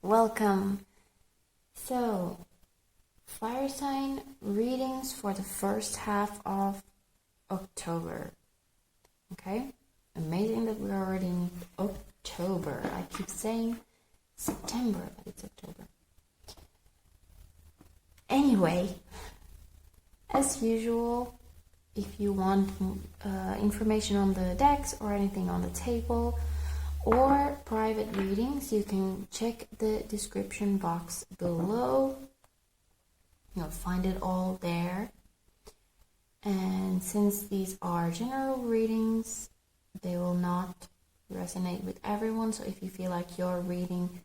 welcome. So, fire sign readings for the first half of October. Okay, amazing that we're already in October. I keep saying September, but it's October. Anyway, as usual, if you want information on the decks or anything on the table or private readings, you can check the description box below. You'll find it all there. And since these are general readings, they will not resonate with everyone. So if you feel like your reading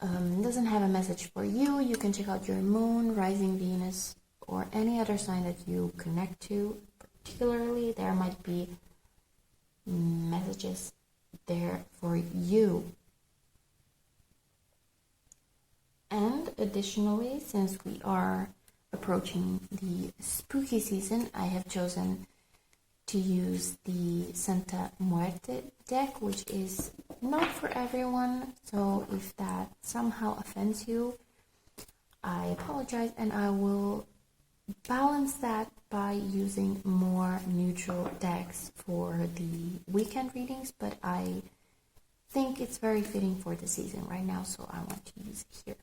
doesn't have a message for you, you can check out your moon, rising Venus, or any other sign that you connect to. Particularly, there might be messages there for you. And additionally, since we are approaching the spooky season, I have chosen to use the Santa Muerte deck, which is not for everyone. So if that somehow offends you, I apologize, and I will balance that by using more neutral decks for the weekend readings, but I think it's very fitting for the season right now, so I want to use it here.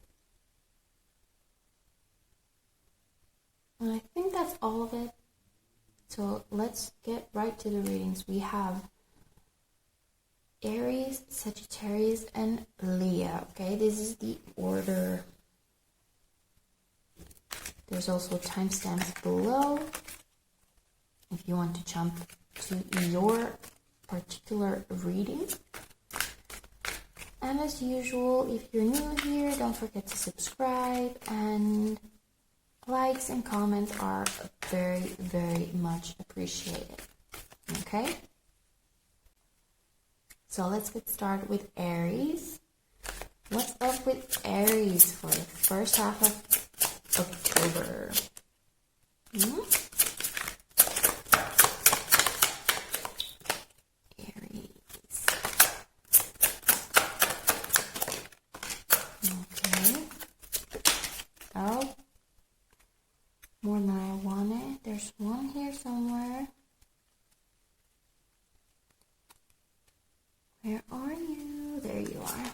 And I think that's all of it. So let's get right to the readings. We have Aries, Sagittarius, and Leo. Okay, this is the order. There's also timestamps below if you want to jump to your particular reading. And as usual, if you're new here, don't forget to subscribe, and likes and comments are very, very much appreciated. Okay? So let's get started with Aries. What's up with Aries for the first half of October? Aries. Okay. Oh, more than I wanted. There's one here somewhere. Where are you? There you are.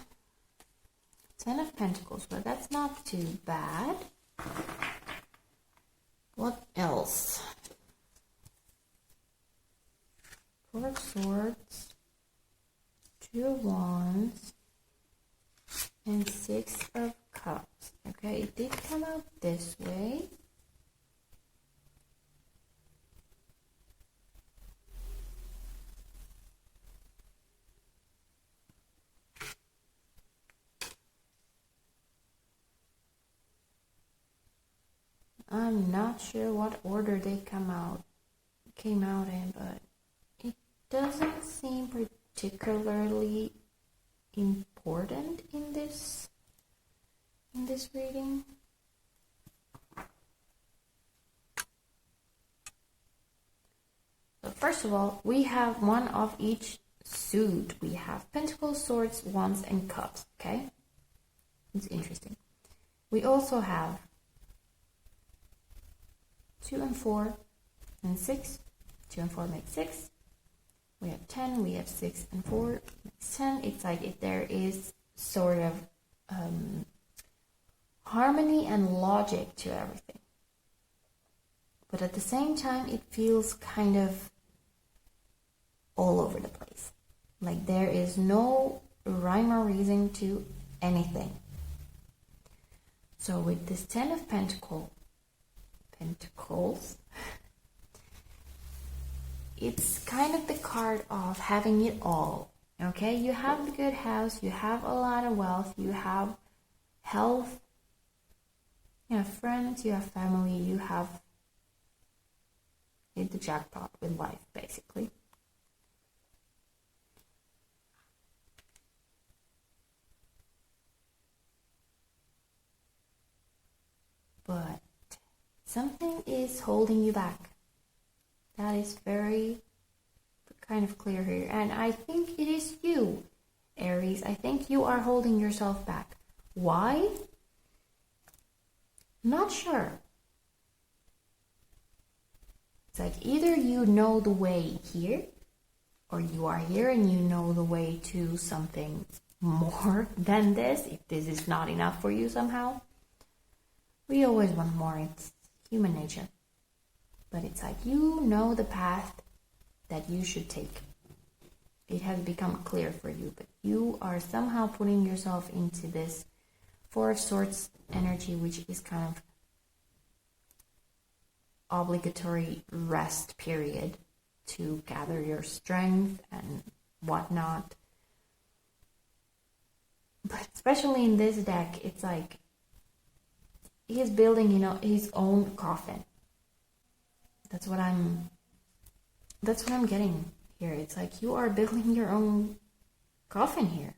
10 of Pentacles, but that's not too bad. What else? 4 of Swords, 2 of Wands, and 6 of Cups. Okay, it did come out this way. I'm not sure what order they came out in, but it doesn't seem particularly important in this reading. So first of all, we have one of each suit. We have Pentacles, Swords, Wands, and Cups. Okay, it's interesting. We also have 2 and 4 and 6. 2 and 4 make 6. We have 10. We have 6 and 4 makes 10. It's like if there is sort of harmony and logic to everything. But at the same time, it feels kind of all over the place. Like there is no rhyme or reason to anything. So with this 10 of Pentacles, it's kind of the card of having it all. Okay, you have the good house, you have a lot of wealth, you have health, you have friends, you have family, you have hit the jackpot with life, basically. But something is holding you back. That is very kind of clear here. And I think it is you. Aries, I think you are holding yourself back. Why? Not sure. It's like either you know the way here, or you are here and you know the way to something more than this, if this is not enough for you somehow. We always want more, it's human nature. But it's like you know the path that you should take. It has become clear for you, but you are somehow putting yourself into this Four of Swords energy, which is kind of obligatory rest period to gather your strength and whatnot. But especially in this deck, it's like he's building, his own coffin. That's what I'm getting here. It's like you are building your own coffin here.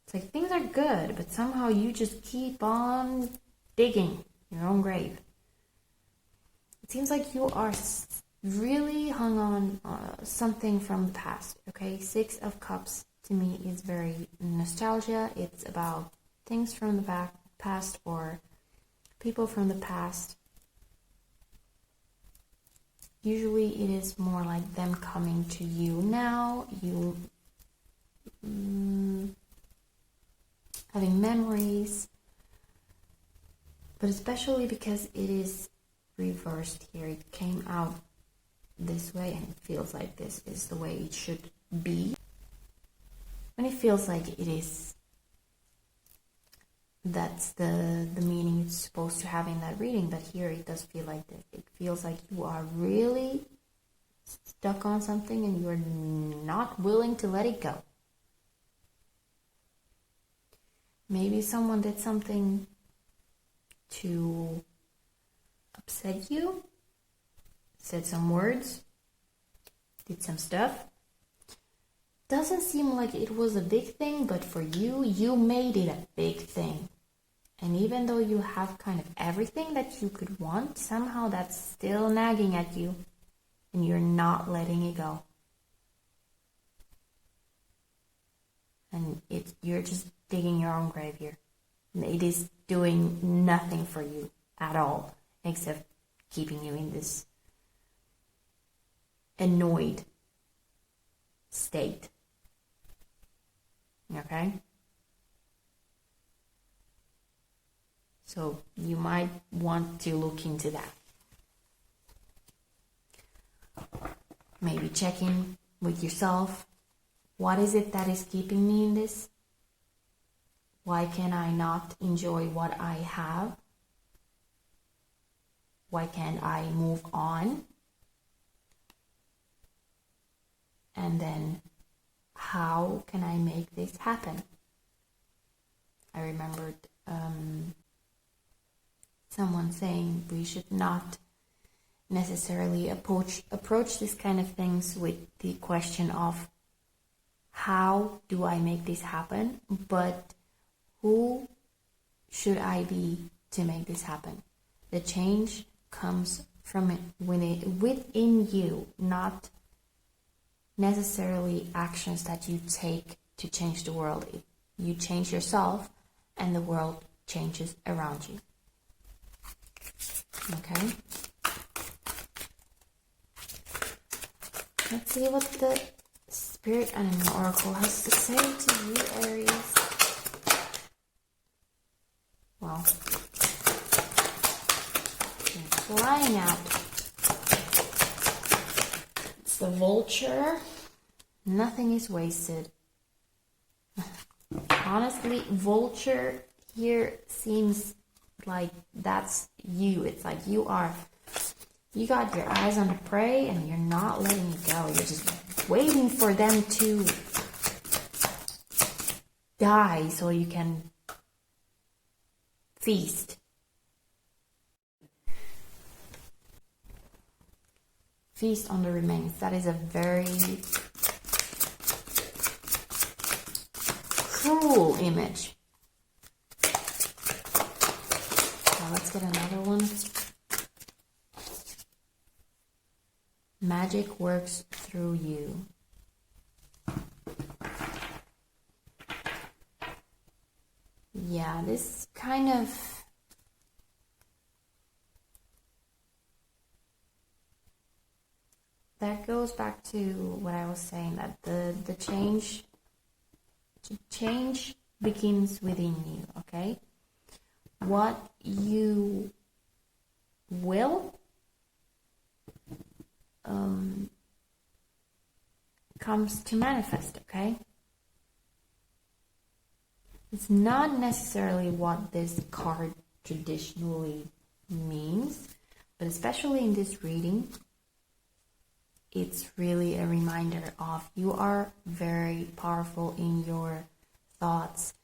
It's like things are good, but somehow you just keep on digging your own grave. It seems like you are really hung on something from the past, okay? 6 of Cups to me is very nostalgia. It's about things from the past or people from the past. Usually it is more like them coming to you now, you having memories, but especially because it is reversed here. It came out this way and it feels like this is the way it should be. And it feels like it is, that's the meaning it's supposed to have in that reading, but here it does feel like this. It feels like you are really stuck on something and you are not willing to let it go. Maybe someone did something to upset you, said some words, did some stuff. Doesn't seem like it was a big thing, but for you, you made it a big thing. And even though you have kind of everything that you could want, somehow that's still nagging at you and you're not letting it go. And you're just digging your own grave here. And it is doing nothing for you at all, except keeping you in this annoyed state. Okay? So you might want to look into that. Maybe check in with yourself. What is it that is keeping me in this? Why can I not enjoy what I have? Why can't I move on? And then, how can I make this happen? I remembered someone saying we should not necessarily approach this kind of things with the question of how do I make this happen, but who should I be to make this happen? The change comes from within you, not necessarily actions that you take to change the world. You change yourself and the world changes around you. Okay? Let's see what the Spirit Animal Oracle has to say to you, Aries. Well, it's flying out. It's the Vulture. Nothing is wasted. Honestly, Vulture here seems like that's you. It's like you got your eyes on the prey and you're not letting it go. You're just waiting for them to die so you can feast. Feast on the remains. That is a very cruel image. Now let's get another one. Magic works through you. yeah, this kind of that goes back to what I was saying, that the change begins within you, okay? What you will comes to manifest, okay? It's not necessarily what this card traditionally means, but especially in this reading, it's really a reminder of you are very powerful in your thoughts,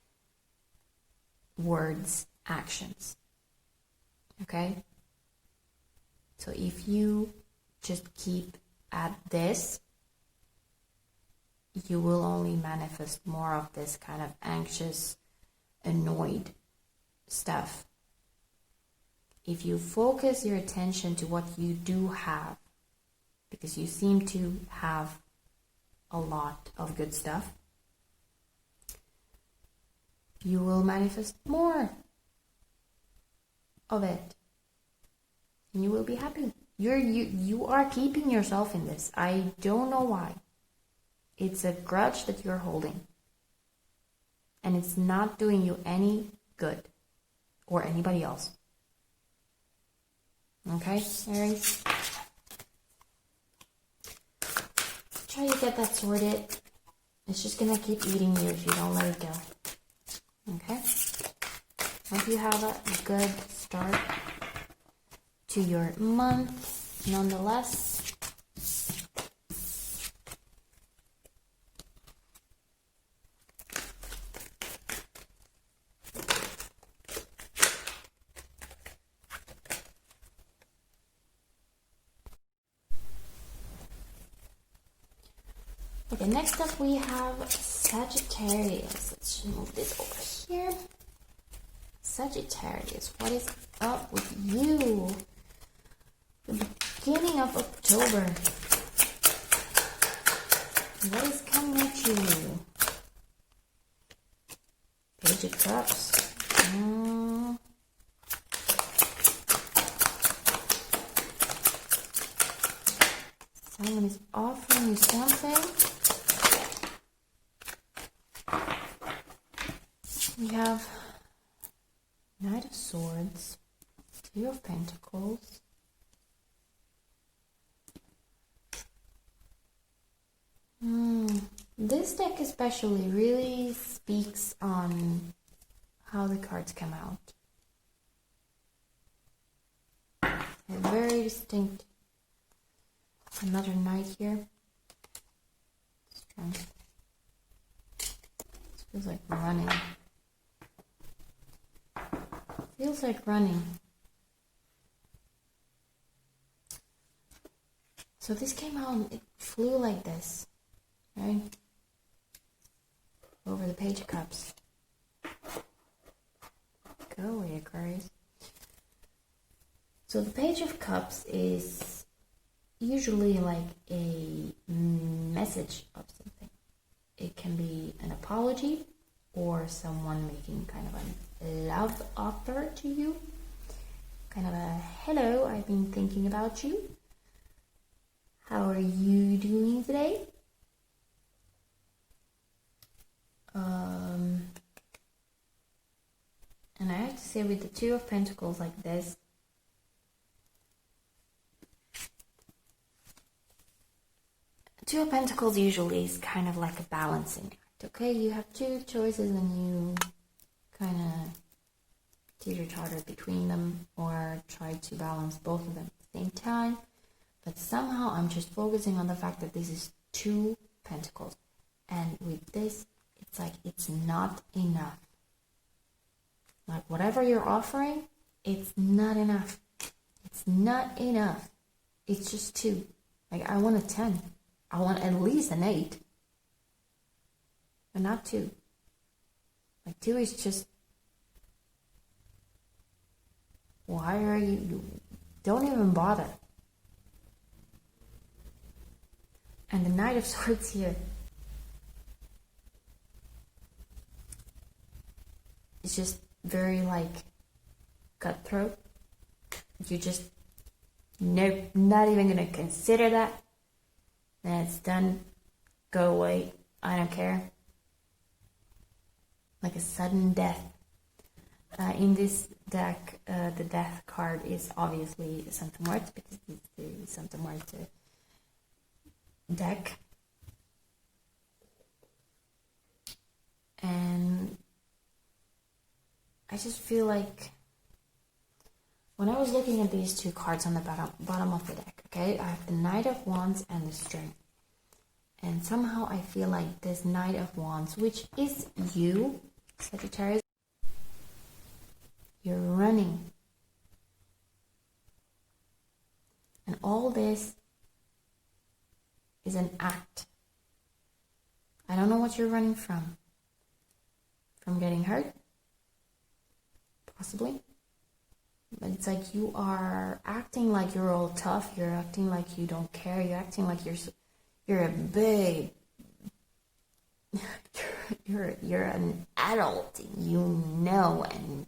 words, actions. Okay? So if you just keep at this, you will only manifest more of this kind of anxious, annoyed stuff. If you focus your attention to what you do have, because you seem to have a lot of good stuff, you will manifest more of it. And you will be happy. You are keeping yourself in this. I don't know why. It's a grudge that you're holding. And it's not doing you any good. Or anybody else. Okay, Aries? Try to get that sorted. It's just gonna keep eating you if you don't let it go. Okay? Hope you have a good start to your month, nonetheless. Okay, next up we have Sagittarius. Let's move this over here. Sagittarius, what is up with you? The beginning of October. What is coming at you? Page of Cups. Someone is offering you something. We have Knight of Swords, Two of Pentacles, This deck especially really speaks on how the cards come out. They're very distinct. Another knight here. Strength. This feels like running. Feels like running. So this came out, it flew like this, right? Over the Page of Cups. Go away, Aquarius. So the Page of Cups is usually like a message of something. It can be an apology or someone making kind of a love offer to you. Kind of a, hello, I've been thinking about you. How are you doing today? And I have to say with the Two of Pentacles like this, Two of Pentacles usually is kind of like a balancing act, okay? You have two choices and you kind of teeter-totter between them or try to balance both of them at the same time. But somehow I'm just focusing on the fact that this is Two Pentacles. And with this, it's like it's not enough. Like whatever you're offering, it's not enough. It's not enough. It's just two. Like I want a 10. I want at least an 8. But not 2. Like 2 is just... Why are you... Don't even bother. And the Knight of Swords here. It's just very like cutthroat. You just, nope, not even gonna consider that. Then it's done. Go away. I don't care. Like a sudden death. In this deck, the death card is obviously Santa Muerte, because it's the Santa Muerte deck. And I just feel like when I was looking at these two cards on the bottom of the deck, okay, I have the Knight of Wands and the Strength. And somehow I feel like this Knight of Wands, which is you, Sagittarius, you're running. And all this is an act. I don't know what you're running from. From getting hurt? Possibly. But it's like you are acting like you're all tough. You're acting like you don't care. You're acting like you're a big, you're an adult, you know, and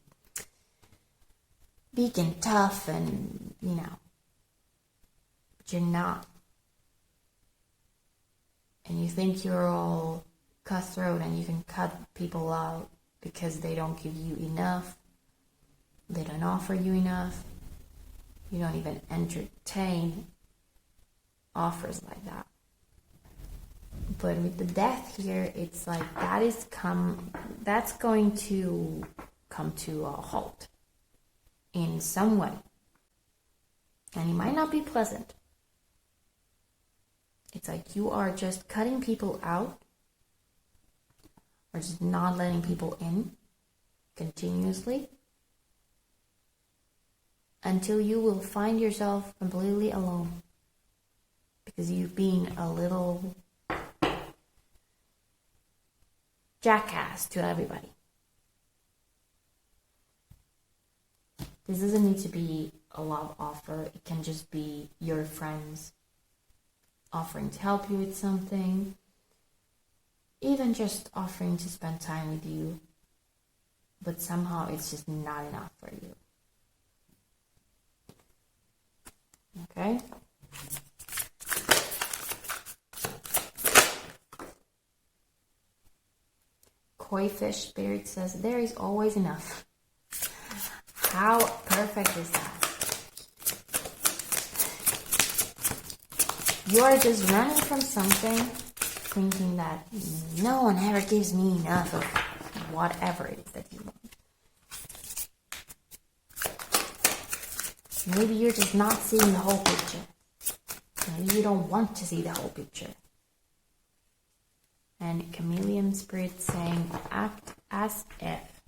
big and tough, and you know, but you're not. And you think you're all cutthroat and you can cut people out because they don't give you enough, they don't offer you enough, you don't even entertain offers like that. But with the death here, it's like that's going to come to a halt in some way. And it might not be pleasant. It's like you are just cutting people out, or just not letting people in continuously, until you will find yourself completely alone, because you've been a little jackass to everybody. This doesn't need to be a love offer. It can just be your friends offering to help you with something, even just offering to spend time with you, but somehow it's just not enough for you. Okay? Koi Fish Spirit says, there is always enough. How perfect is that? You are just running from something, thinking that no one ever gives me enough of whatever it is that you want. Maybe you're just not seeing the whole picture. Maybe you don't want to see the whole picture. And Chameleon Spirit saying, act as if.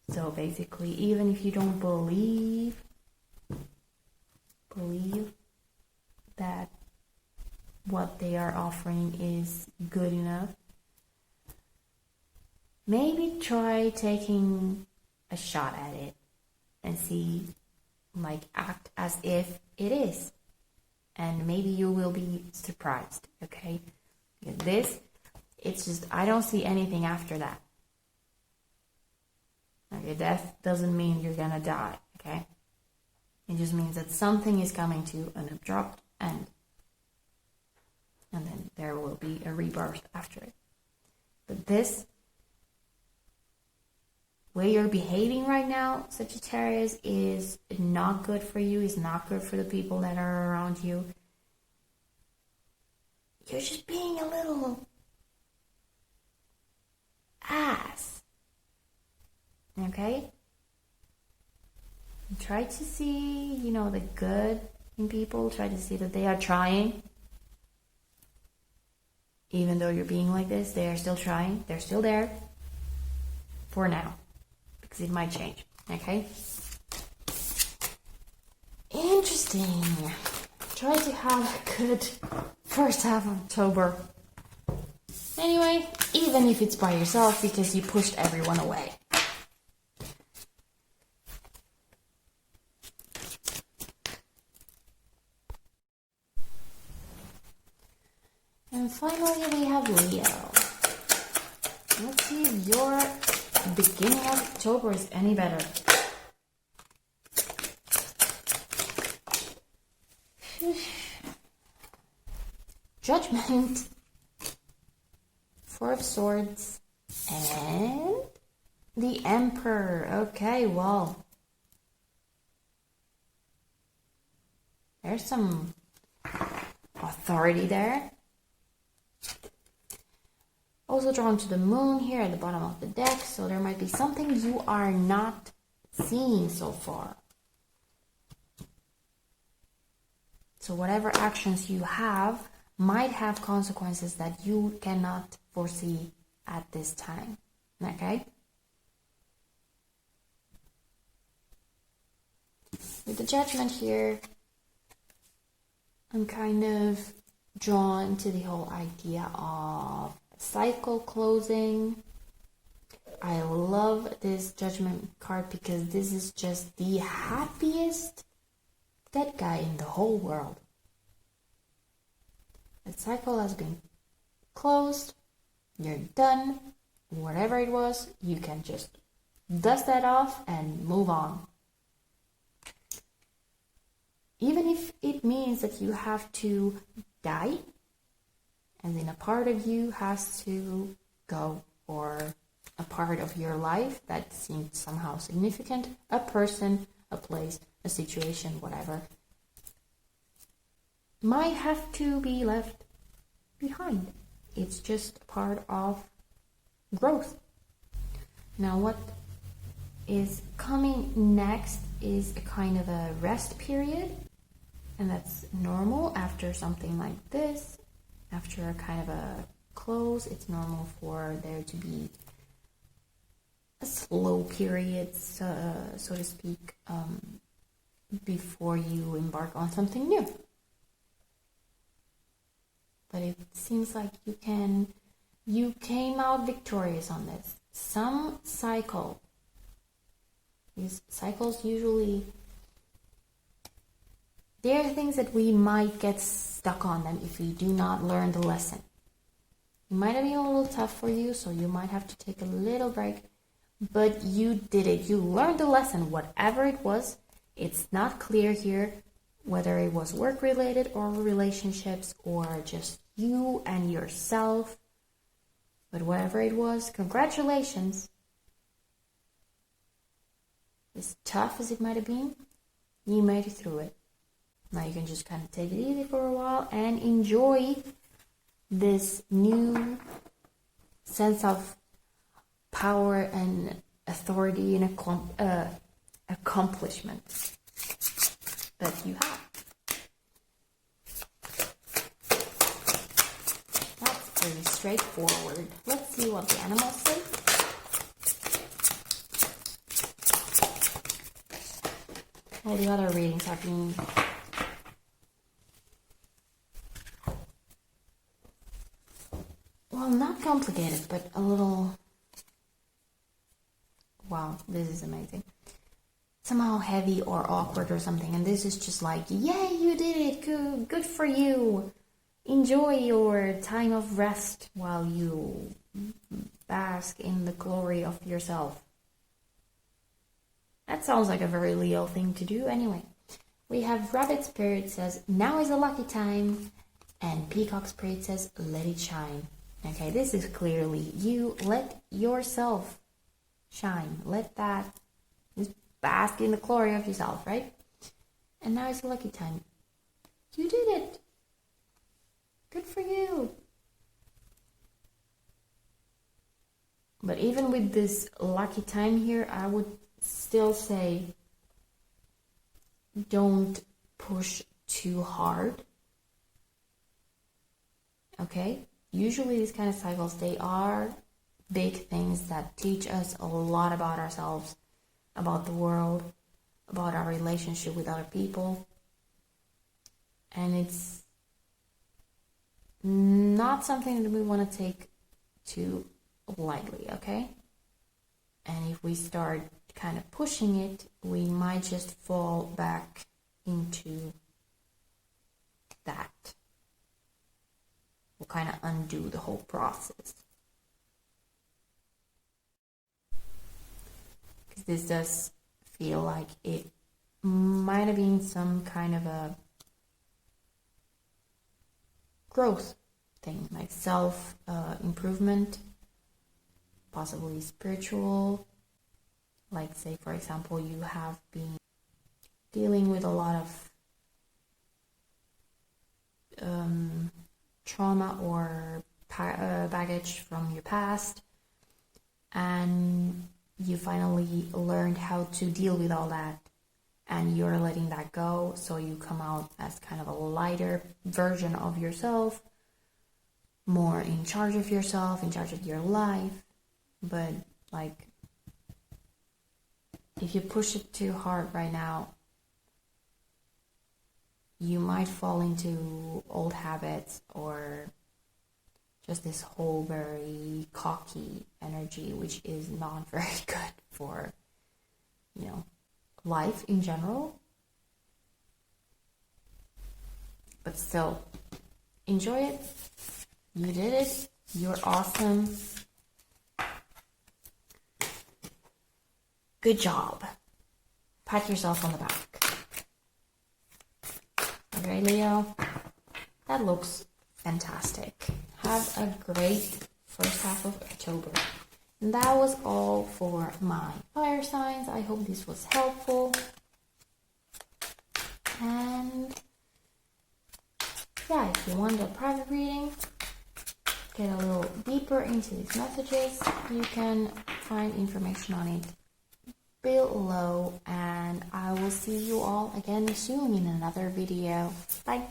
So basically, even if you don't believe that what they are offering is good enough, maybe try taking a shot at it and see, like, act as if it is. And maybe you will be surprised, okay? This, it's just, I don't see anything after that. Okay, death doesn't mean you're gonna die, okay? It just means that something is coming to an abrupt end. And then there will be a rebirth after it. But this way you're behaving right now, Sagittarius, is not good for you, is not good for the people that are around you. You're just being a little ass. Okay? Try to see, the good in people. Try to see that they are trying. Even though you're being like this, they are still trying. They're still there. For now. Because it might change. Okay? Interesting. Try to have a good first half of October. Anyway, even if it's by yourself because you pushed everyone away. And finally we have Leo. Let's see if your beginning of October is any better. Judgment, Four of Swords, and the Emperor. Okay, well, there's some authority there. Also drawn to the Moon here at the bottom of the deck, so there might be something you are not seeing so far. So whatever actions you have might have consequences that you cannot foresee at this time. Okay? With the Judgment here, I'm kind of drawn to the whole idea of cycle closing. I love this Judgment card because this is just the happiest dead guy in the whole world. The cycle has been closed. You're done. Whatever it was, you can just dust that off and move on. Even if it means that you have to die, and then a part of you has to go, or a part of your life that seemed somehow significant, a person, a place, a situation, whatever, might have to be left behind. It's just part of growth. Now what is coming next is a kind of a rest period, and that's normal after something like this. After a kind of a close, it's normal for there to be a slow period, so to speak, before you embark on something new. But it seems like you came out victorious on this. Some cycle, these cycles usually, there are things that we might get stuck on them if we do not learn the lesson. It might have been a little tough for you, so you might have to take a little break, but you did it. You learned the lesson, whatever it was. It's not clear here whether it was work-related or relationships or just you and yourself. But whatever it was, congratulations. As tough as it might have been, you made it through it. Now you can just kind of take it easy for a while and enjoy this new sense of power and authority and accomplishment that you have. That's pretty straightforward. Let's see what the animals say. All the other readings have been not complicated, but a little, wow, this is amazing. Somehow heavy or awkward or something, and this is just like, yay, you did it, good for you. Enjoy your time of rest while you bask in the glory of yourself. That sounds like a very Leo thing to do. Anyway, we have Rabbit Spirit says, now is a lucky time, and Peacock Spirit says, let it shine. Okay, this is clearly you. Let yourself shine. Let that just bask in the glory of yourself, right? And now is a lucky time. You did it. Good for you. But even with this lucky time here, I would still say don't push too hard. Okay? Usually these kind of cycles, they are big things that teach us a lot about ourselves, about the world, about our relationship with other people. And it's not something that we want to take too lightly, okay? And if we start kind of pushing it, we might just fall back into that. We'll kind of undo the whole process. this does feel like it might have been some kind of a growth thing, like self improvement, possibly spiritual. Like, say, for example, you have been dealing with a lot of trauma or baggage from your past, and you finally learned how to deal with all that, and you're letting that go, so you come out as kind of a lighter version of yourself, more in charge of yourself, in charge of your life. But like, if you push it too hard right now, you might fall into old habits or just this whole very cocky energy, which is not very good for, you know, life in general. But still, enjoy it. You did it. You're awesome. Good job. Pat yourself on the back. Okay, Leo, that looks fantastic. Have a great first half of October. And that was all for my fire signs. I hope this was helpful. And yeah, if you want a private reading, get a little deeper into these messages, you can find information on it below, and I will see you all again soon in another video. Bye.